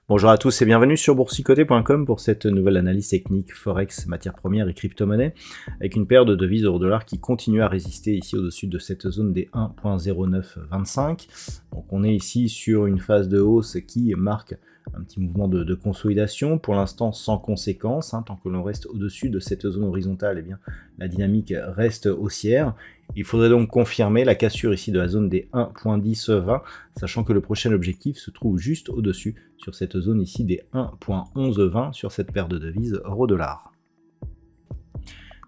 Bonjour à tous et bienvenue sur boursicoté.com pour cette nouvelle analyse technique Forex, matières premières et crypto-monnaies avec une paire de devises euro-dollar qui continue à résister ici au-dessus de cette zone des 1.0925. Donc on est ici sur une phase de hausse qui marque un petit mouvement de consolidation, pour l'instant sans conséquence, tant que l'on reste au-dessus de cette zone horizontale, eh bien, la dynamique reste haussière. Il faudrait donc confirmer la cassure ici de la zone des 1.1020, sachant que le prochain objectif se trouve juste au-dessus, sur cette zone ici des 1.1120 sur cette paire de devises euro-dollar.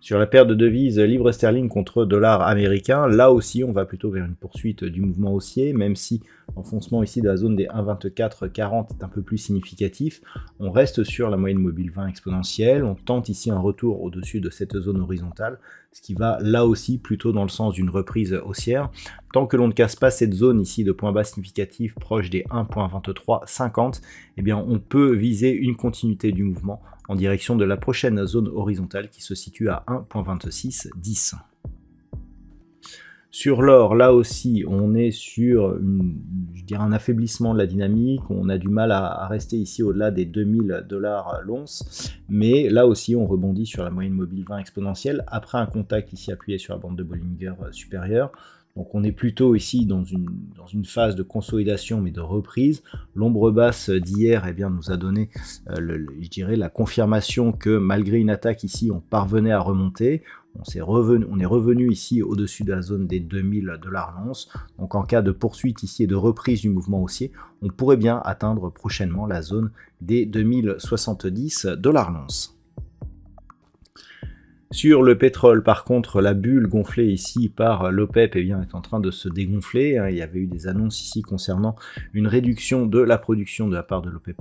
Sur la paire de devises livre sterling contre dollar américain, là aussi on va plutôt vers une poursuite du mouvement haussier, même si l'enfoncement ici de la zone des 1.2440 est un peu plus significatif. On reste sur la moyenne mobile 20 exponentielle, on tente ici un retour au-dessus de cette zone horizontale, ce qui va là aussi plutôt dans le sens d'une reprise haussière. Tant que l'on ne casse pas cette zone ici de point bas significatif proche des 1.2350, eh bien on peut viser une continuité du mouvement en direction de la prochaine zone horizontale qui se situe à 1.2610. Sur l'or, là aussi, on est sur un affaiblissement de la dynamique, on a du mal à rester ici au-delà des 2000 $ l'once, mais là aussi on rebondit sur la moyenne mobile 20 exponentielle après un contact ici appuyé sur la bande de Bollinger supérieure. Donc on est plutôt ici dans une phase de consolidation mais de reprise. L'ombre basse d'hier nous a donné la confirmation que malgré une attaque ici on parvenait à remonter. On est revenu ici au-dessus de la zone des 2000 $ l'once. Donc en cas de poursuite ici et de reprise du mouvement haussier, on pourrait bien atteindre prochainement la zone des 2070 $ l'once. Sur le pétrole, par contre, la bulle gonflée ici par l'OPEP est en train de se dégonfler. Il y avait eu des annonces ici concernant une réduction de la production de la part de l'OPEP+.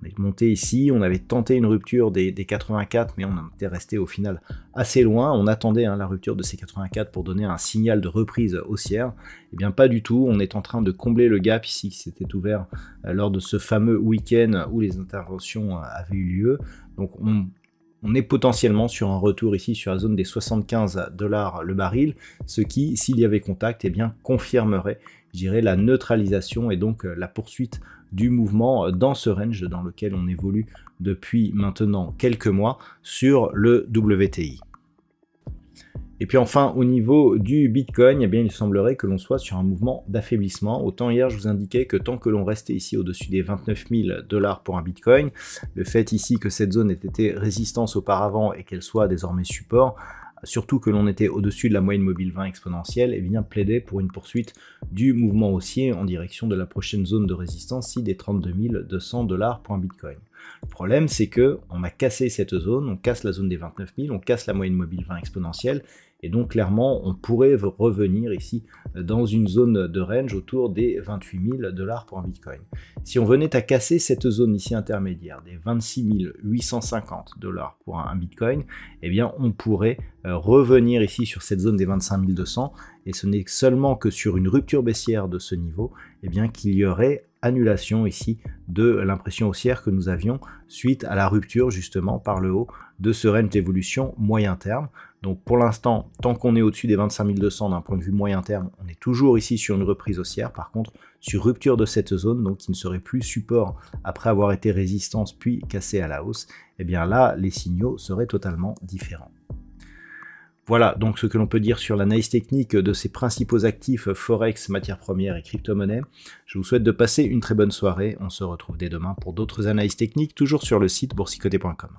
On est monté ici, on avait tenté une rupture des 84, mais on était resté au final assez loin. On attendait la rupture de ces 84 pour donner un signal de reprise haussière. Eh bien pas du tout, on est en train de combler le gap ici qui s'était ouvert lors de ce fameux week-end où les interventions avaient eu lieu. Donc on est potentiellement sur un retour ici sur la zone des 75 $ le baril, ce qui, s'il y avait contact, confirmerait, je dirais, la neutralisation et donc la poursuite du mouvement dans ce range dans lequel on évolue depuis maintenant quelques mois sur le WTI. Et puis enfin, au niveau du Bitcoin, il semblerait que l'on soit sur un mouvement d'affaiblissement. Autant hier, je vous indiquais que tant que l'on restait ici au-dessus des 29 000 $ pour un Bitcoin, le fait ici que cette zone ait été résistance auparavant et qu'elle soit désormais support, surtout que l'on était au-dessus de la moyenne mobile 20 exponentielle, plaidait pour une poursuite du mouvement haussier en direction de la prochaine zone de résistance, ici des 32 200 $ pour un Bitcoin. Le problème, c'est que on a cassé cette zone, on casse la zone des 29 000, on casse la moyenne mobile 20 exponentielle, et donc clairement, on pourrait revenir ici dans une zone de range autour des 28 000 $ pour un Bitcoin. Si on venait à casser cette zone ici intermédiaire des 26 850 $ pour un Bitcoin, on pourrait revenir ici sur cette zone des 25 200, et ce n'est seulement que sur une rupture baissière de ce niveau qu'il y aurait annulation ici de l'impression haussière que nous avions suite à la rupture justement par le haut de ce range d'évolution moyen terme. Donc pour l'instant, tant qu'on est au-dessus des 25 200 d'un point de vue moyen terme, on est toujours ici sur une reprise haussière. Par contre, sur rupture de cette zone, donc qui ne serait plus support après avoir été résistance puis cassé à la hausse, là les signaux seraient totalement différents. Voilà donc ce que l'on peut dire sur l'analyse technique de ces principaux actifs Forex, matières premières et crypto-monnaies. Je vous souhaite de passer une très bonne soirée. On se retrouve dès demain pour d'autres analyses techniques, toujours sur le site boursicoté.com.